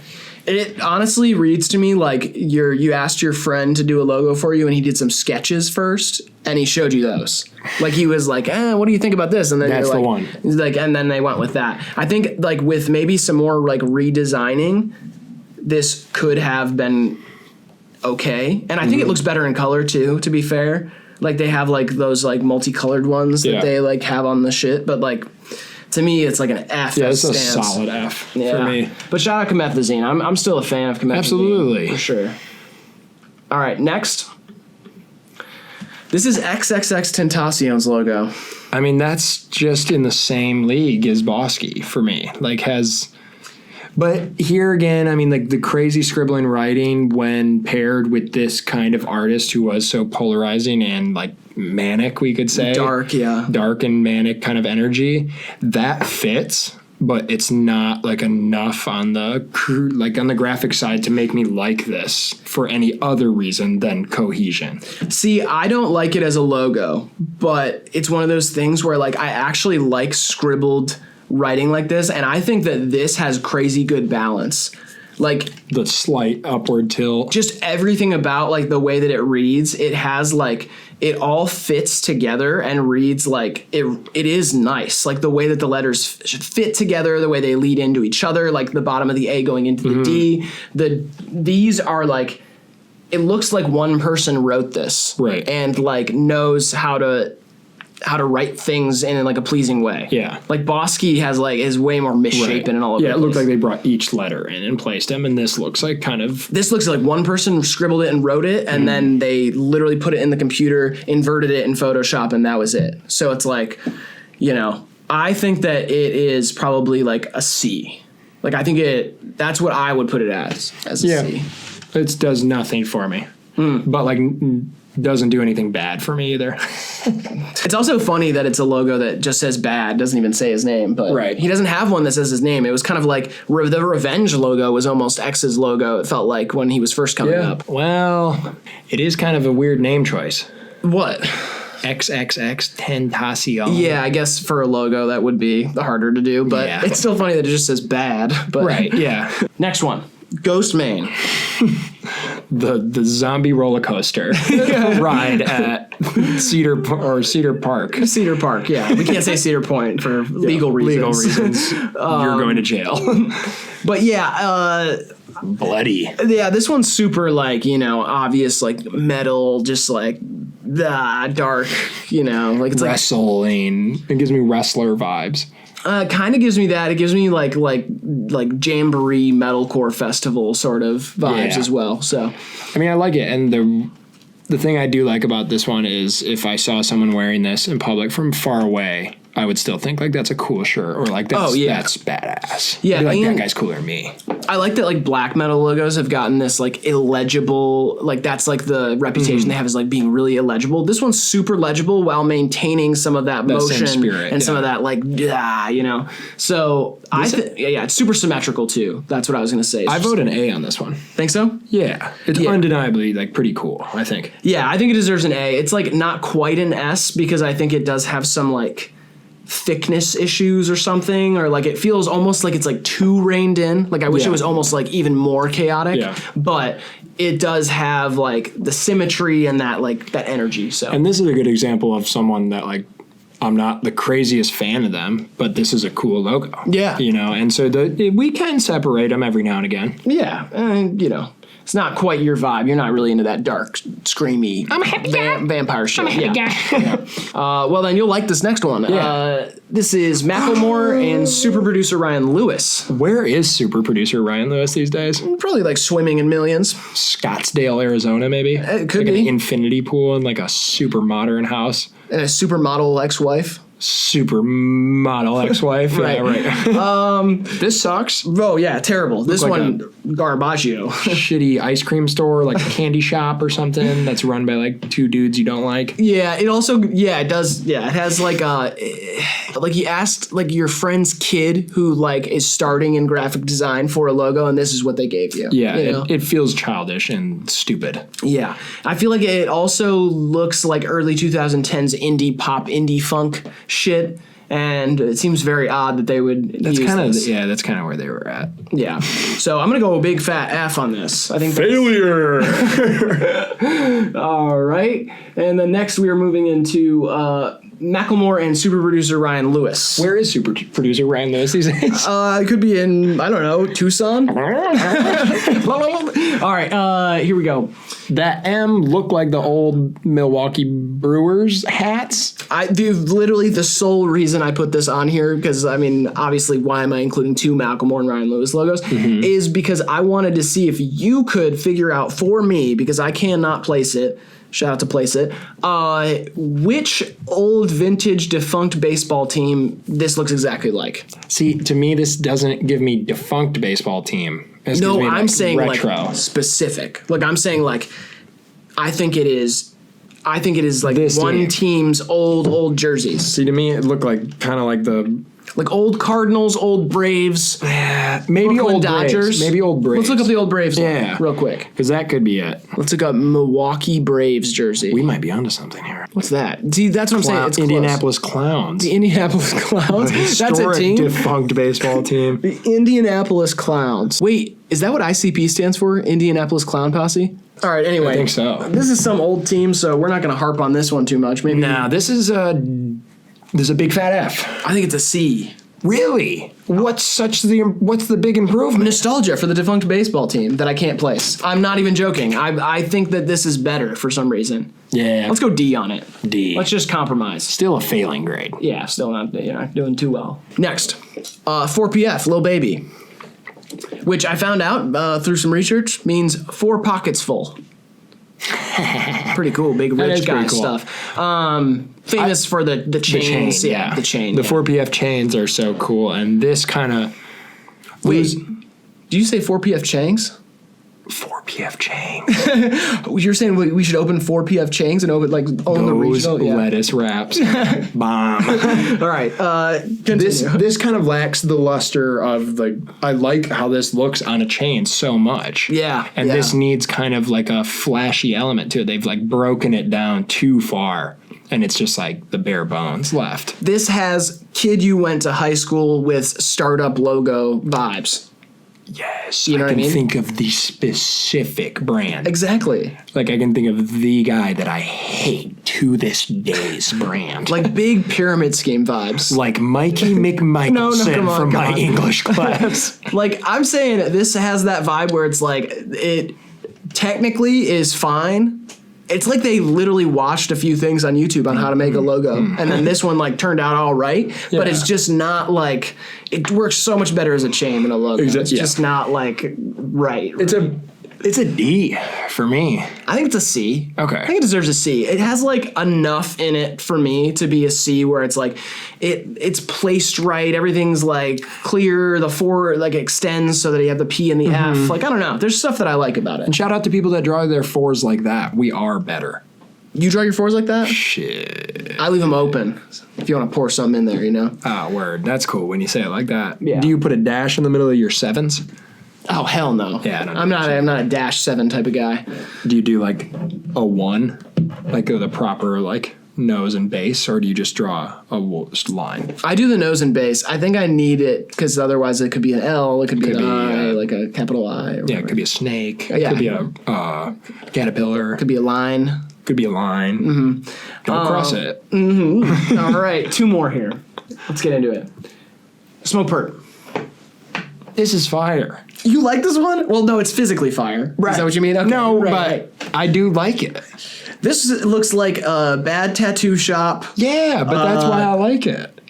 It honestly reads to me like you asked your friend to do a logo for you and he did some sketches first and he showed you those. Like he was like, what do you think about this? And then that's you're like, the one. He's like, and then they went with that. I think like with maybe some more like redesigning, this could have been okay. And I think it looks better in color too, to be fair. Like they have like those like multicolored ones that they like have on the shit, but like to me, it's like an F. Yeah, it's a solid F for me. But shout out Comethazine. I'm still a fan of Comethazine. Absolutely. For sure. All right, next. This is XXXTentacion's logo. I mean, that's just in the same league as Bosky for me. Like but here again, I mean, like the crazy scribbling writing when paired with this kind of artist who was so polarizing and like manic, we could say. Dark, yeah. Dark and manic kind of energy, that fits. But it's not like enough on the graphic side to make me like this for any other reason than cohesion. See, I don't like it as a logo, but it's one of those things where like I actually like scribbled writing like this, and I think that this has crazy good balance. Like the slight upward tilt. Just everything about like the way that it reads, it has like it all fits together and reads like it is nice. Like the way that the letters fit together, the way they lead into each other, like the bottom of the A going into the D. These are like, it looks like one person wrote this. Right. And like knows how to write things in like a pleasing way. Yeah. Like Bosky is way more misshapen and all of that. Yeah, it looked like they brought each letter in and placed them, and this looks like This looks like one person scribbled it and wrote it, and then they literally put it in the computer, inverted it in Photoshop, and that was it. So it's like, I think that it is probably like a C. Like I think that's what I would put it as a C. It does nothing for me. But like doesn't do anything bad for me either. It's also funny that it's a logo that just says bad, doesn't even say his name, but he doesn't have one that says his name. It was kind of like the Revenge logo was almost X's logo, it felt like, when he was first coming up. Well, it is kind of a weird name choice. What? XXXTentacion. Yeah, I guess for a logo that would be harder to do, but it's still funny that it just says bad. But right, yeah. Next one. Ghostemane. The zombie roller coaster ride at Cedar Park. Cedar Park, yeah. We can't say Cedar Point for legal reasons. You're going to jail. But yeah, bloody. Yeah, this one's super like, obvious, like metal, just like dark, like it's wrestling. It gives me wrestler vibes. Kind of gives me that. It gives me like jamboree metalcore festival sort of vibes as well. So, I mean, I like it, and the thing I do like about this one is if I saw someone wearing this in public from far away, I would still think like that's a cool shirt, or like that's badass. Yeah, I'd be like, that guy's cooler than me. I like that like black metal logos have gotten this like illegible, like that's like the reputation they have is like being really illegible. This one's super legible while maintaining some of that motion spirit, and some of that like So it's super symmetrical too. That's what I was gonna say. I vote an A on this one. Think so? Yeah, it's undeniably like pretty cool, I think. Yeah, I think it deserves an A. It's like not quite an S because I think it does have some like thickness issues or something, or like it feels almost like it's like too reined in. Like I wish it was almost like even more chaotic, but it does have like the symmetry and that like that energy. So, and this is a good example of someone that like I'm not the craziest fan of them, but this is a cool logo. Yeah, and so we can separate them every now and again. Yeah, and it's not quite your vibe. You're not really into that dark, screamy vampire shit. I'm a happy guy. Well, then you'll like this next one. Yeah. This is Macklemore and super producer Ryan Lewis. Where is super producer Ryan Lewis these days? Probably like swimming in millions. Scottsdale, Arizona, maybe? It could like be. An infinity pool in like a super modern house. And a supermodel ex-wife. Supermodel ex-wife. Right. Yeah, right. This sucks. Oh, yeah, terrible. This one, Garbaggio. Shitty ice cream store, like a candy shop or something that's run by like two dudes you don't like. Yeah, it also, it does, it has like like you asked like your friend's kid who like is starting in graphic design for a logo, and this is what they gave you. Yeah, it feels childish and stupid. Yeah, I feel like it also looks like early 2010s indie pop, indie funk shit, and it seems very odd that they would use this. That's kind of where they were at. Yeah, so I'm gonna go a big fat F on this. I think failure. All right, and then next we are moving into Macklemore and super producer Ryan Lewis. Where is super producer Ryan Lewis these days? It could be in, I don't know, Tucson. All right, here we go. That M looked like the old Milwaukee Brewers hats. Literally the sole reason I put this on here, because I mean, obviously, why am I including two Macklemore and Ryan Lewis logos? Is because I wanted to see if you could figure out for me, because I cannot place it, Shout out to Place It. Which old vintage defunct baseball team this looks exactly like? See, to me, this doesn't give me defunct baseball team. This gives me, I'm saying retro. like specific. Like I'm saying like I think it is like This one team's old jerseys. See, to me, it looked like kind of like the Like old Cardinals, old Braves, maybe Brooklyn old Dodgers. Braves. Maybe old Braves. Let's look up the old Braves one real quick. Because that could be it. Let's look up Milwaukee Braves jersey. We might be onto something here. What's that? See, that's what I'm saying. It's Indianapolis Clowns. The Indianapolis Clowns. That's a Historic team. defunct baseball team. The Indianapolis Clowns. Wait, is that what ICP stands for? Indianapolis Clown Posse? All right, anyway. I think so. This is some old team, so we're not going to harp on this one too much. Maybe. Nah, this is a big fat F. I think it's a C. Really? What's the big improvement? Nostalgia for the defunct baseball team that I can't place. I'm not even joking. I think that this is better for some reason. Yeah. Let's go D on it. D. Let's just compromise. Still a failing grade. Yeah, still not doing too well. Next, 4PF, Lil Baby, which I found out through some research means 4 pockets full. Pretty cool, big rich guy cool. stuff. Famous for the chains. The chain. The 4PF chains are so cool, and this kind of. Wait, do you say 4PF chains? 4PF chains. You're saying we should open 4PF chains and own the regional lettuce wraps. Bomb. All right. This kind of lacks the luster of I like how this looks on a chain so much. Yeah. And this needs kind of like a flashy element to it. They've like broken it down too far. And it's just like the bare bones left. This has kid you went to high school with startup logo vibes. Yes, you know what I mean? Think of the specific brand. Exactly. Like I can think of the guy that I hate to this day's brand. Like big pyramid scheme vibes. Like Mikey McMichelson from my English class. Like I'm saying this has that vibe where it's like it technically is fine. It's like they literally watched a few things on YouTube on how to make a logo, and then this one like turned out all right, but it's just not like it works so much better as a chain than a logo. It's just not like right. It's a D for me. I think it's a C. Okay. I think it deserves a C. It has like enough in it for me to be a C where it's like it's placed right. Everything's like clear. The 4 like extends so that you have the P and the F. Like I don't know. There's stuff that I like about it. And shout out to people that draw their 4s like that. We are better. You draw your 4s like that? Shit. I leave them open if you want to pour something in there, you know? Ah, word. That's cool when you say it like that. Yeah. Do you put a dash in the middle of your 7s? Oh hell no! Yeah, I don't know. I'm not a -7 type of guy. Do you do like a 1, like the proper like nose and base, or do you just draw a line? I do the nose and base. I think I need it because otherwise it could be an L, it could be an I, like a capital I. Or yeah, it could be a snake. Yeah. It could be a caterpillar. It could be a line. Could be a line. Don't cross it. All right, 2 more here. Let's get into it. Smoke perp. This is fire. You like this one? Well, no, it's physically fire. Right. Is that what you mean? Okay. No, right. I do like it. This looks like a bad tattoo shop. Yeah, but that's why I like it.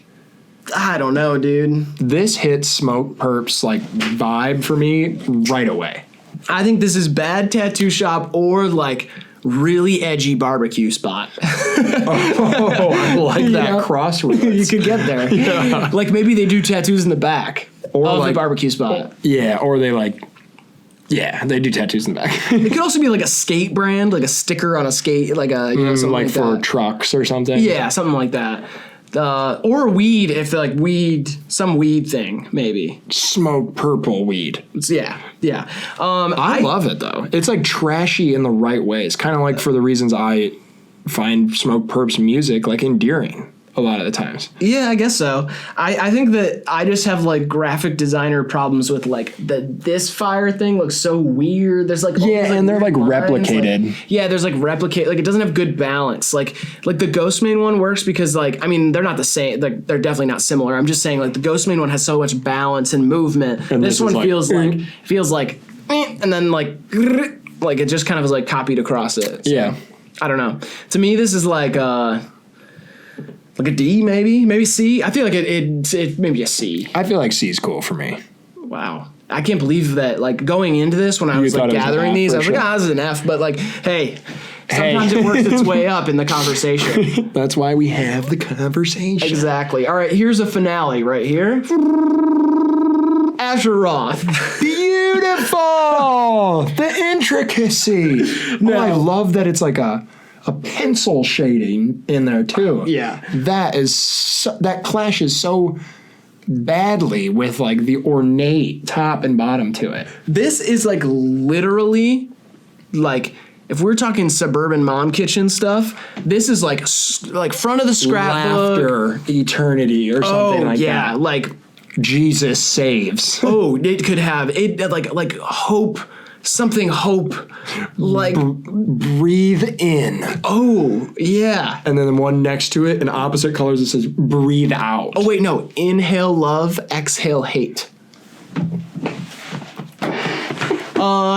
I don't know, dude. This hits Smoke Perp's like vibe for me right away. I think this is bad tattoo shop or like really edgy barbecue spot. I like that crossroads. You could get there. Yeah. Like maybe they do tattoos in the back of the barbecue spot. Yeah, or they they do tattoos in the back. It could also be like a skate brand, like a sticker on a skate, like a something like for that. trucks or something. Yeah, something like that. Or weed, if like some weed thing, maybe. Smoke purple weed. Yeah. I love it though. It's like trashy in the right ways. Kind of like for the reasons I find Smoke Perp's music like endearing a lot of the times. Yeah, I guess so. I think that I just have like graphic designer problems with like this fire thing looks so weird. There's like and they're like replicated. There's like replicate. Like it doesn't have good balance. Like the Ghostemane one works because like I mean they're not the same. Like they're definitely not similar. I'm just saying like the Ghostemane one has so much balance and movement. And this one feels like and then like it just kind of is like copied across it. So, yeah. I don't know. To me, this is like a D, maybe C. I feel like it maybe a C. I feel like C is cool for me. Wow, I can't believe that. Like going into this, when I was like gathering these, I was like, this is an F. But like, hey, Sometimes it works its way up in the conversation. That's why we have the conversation. Exactly. All right, here's a finale right here. Azeroth. Beautiful! The intricacy. No. Oh, I love that it's like a pencil shading in there too. Yeah. That clashes so badly with like the ornate top and bottom to it. This is like literally like if we're talking suburban mom kitchen stuff, this is like front of the scrapbook. Laughter, eternity, or something like that. Yeah, like Jesus saves. Oh, it could have it like hope, something hope, like breathe in. Oh, yeah. And then the one next to it in opposite colors it says breathe out. Oh wait, no. Inhale love, exhale hate.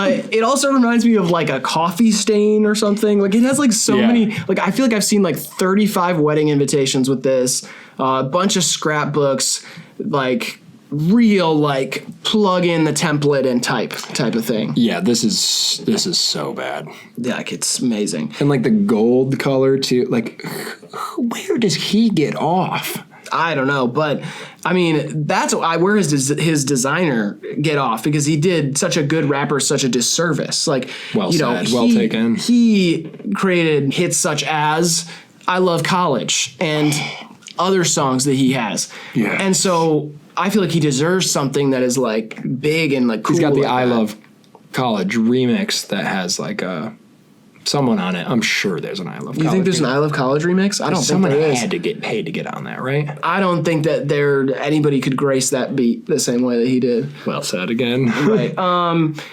It also reminds me of like a coffee stain or something. Like it has like so many, like I feel like I've seen like 35 wedding invitations with this, a bunch of scrapbooks, like real like plug in the template and type of thing. Yeah, this is so bad. Yeah, like it's amazing. And like the gold color too, like where does he get off? I don't know, but I mean, where does his designer get off? Because he did such a good rapper such a disservice. Like, well taken. He created hits such as "I Love College" and other songs that he has. Yeah. And so I feel like he deserves something that is like big and like cool. He's got the like "I that. Love College" remix that has like someone on it. I'm sure there's an "I Love College." You think there's an "I Love College" remix? I don't think there is. Someone had to get paid to get on that, right? I don't think that anybody could grace that beat the same way that he did. Well said again. Right.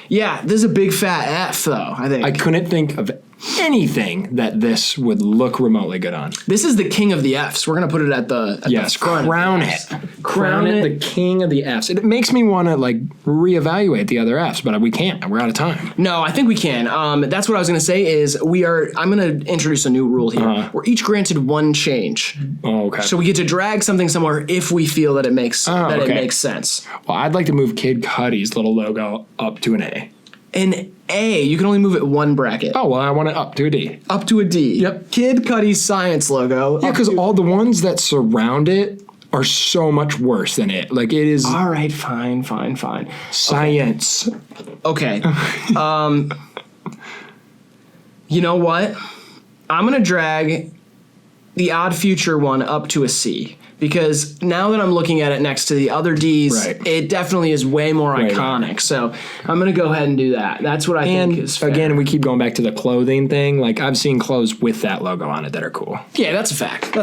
Yeah, this is a big fat F though, I think. I couldn't think of anything that this would look remotely good on. This is the king of the Fs. We're going to put it at the front. Crown it. Crown it the king of the Fs. It makes me want to like reevaluate the other Fs, but we can't. We're out of time. No, I think we can. That's what I was going to say is I'm going to introduce a new rule here. We're each granted one change. Oh, okay. So we get to drag something somewhere if we feel that it makes it makes sense. Well, I'd like to move Kid Cudi's little logo up to an A. An A, you can only move it one bracket. Oh, well, I want it up to a D. Up to a D. Yep. Kid Cudi's science logo. Yeah, because all the ones that surround it are so much worse than it. Like, it is... All right, fine. Science. Okay. You know what? I'm going to drag the Odd Future one up to a C. Because now that I'm looking at it next to the other Ds, it definitely is way more iconic. Right. So I'm going to go ahead and do that. That's what I think is fair. Again, we keep going back to the clothing thing. Like, I've seen clothes with that logo on it that are cool. Yeah, that's a fact.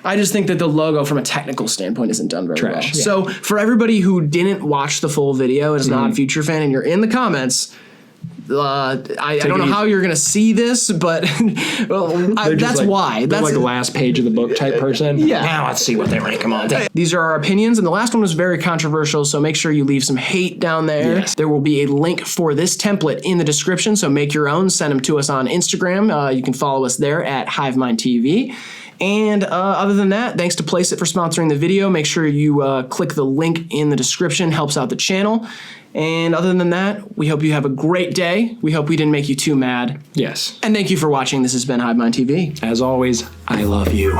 I just think that the logo from a technical standpoint isn't done very well. Yeah. So for everybody who didn't watch the full video and is an Odd Future fan and you're in the comments... I don't know how you're going to see this, but that's why. That's like the last page of the book type person. Yeah. Now let's see what they rank them on. These are our opinions, and the last one was very controversial, so make sure you leave some hate down there. Yes. There will be a link for this template in the description, so make your own. Send them to us on Instagram. You can follow us there at HIVEMIND TV. And other than that, thanks to Place It for sponsoring the video. Make sure you click the link in the description. Helps out the channel. And other than that, we hope you have a great day. We hope we didn't make you too mad. Yes. And thank you for watching. This has been HIVEMIND TV. As always, I love you.